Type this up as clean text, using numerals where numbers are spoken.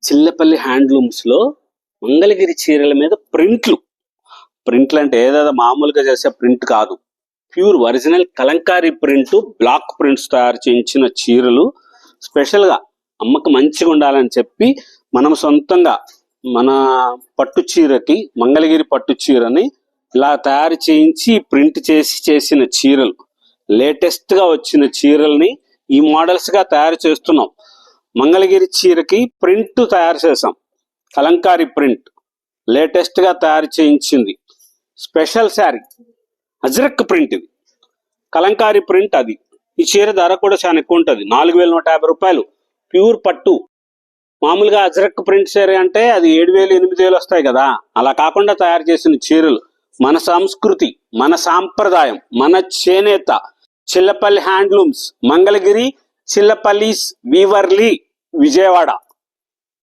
చిల్లపల్లి హ్యాండ్లూమ్స్లో మంగళగిరి చీరల మీద ప్రింట్లు అంటే ఏదో మామూలుగా చేసే ప్రింట్ కాదు, pure original Kalamkari print, block prints తయారు చేయించిన చీరలు. స్పెషల్గా అమ్మకు మంచిగా ఉండాలని చెప్పి మనం సొంతంగా మన పట్టు చీరకి, మంగళగిరి పట్టు చీరని ఇలా తయారు చేయించి ప్రింట్ చేసిన చీరలు, లేటెస్ట్గా వచ్చిన చీరల్ని ఈ మోడల్స్గా తయారు చేస్తున్నాం. మంగళగిరి చీరకి ప్రింట్ తయారు చేసాం, కలంకారీ ప్రింట్ లేటెస్ట్గా తయారు చేయించింది. స్పెషల్ శారీ అజ్రక్ ప్రింట్, ఇది కలంకారీ ప్రింట్. అది ఈ చీర ధర కూడా చాలా ఎక్కువ ఉంటుంది, 4150 రూపాయలు. ప్యూర్ పట్టు. మామూలుగా అజ్రక్ ప్రింట్ చీర అంటే అది 7000 8000 వస్తాయి కదా, అలా కాకుండా తయారు చేసిన చీరలు. మన సంస్కృతి, మన సాంప్రదాయం, మన చేనేత. చిల్లపల్లి హ్యాండ్లూమ్స్, మంగళగిరి, చిల్లపల్లి, వీవర్లీ, విజయవాడ.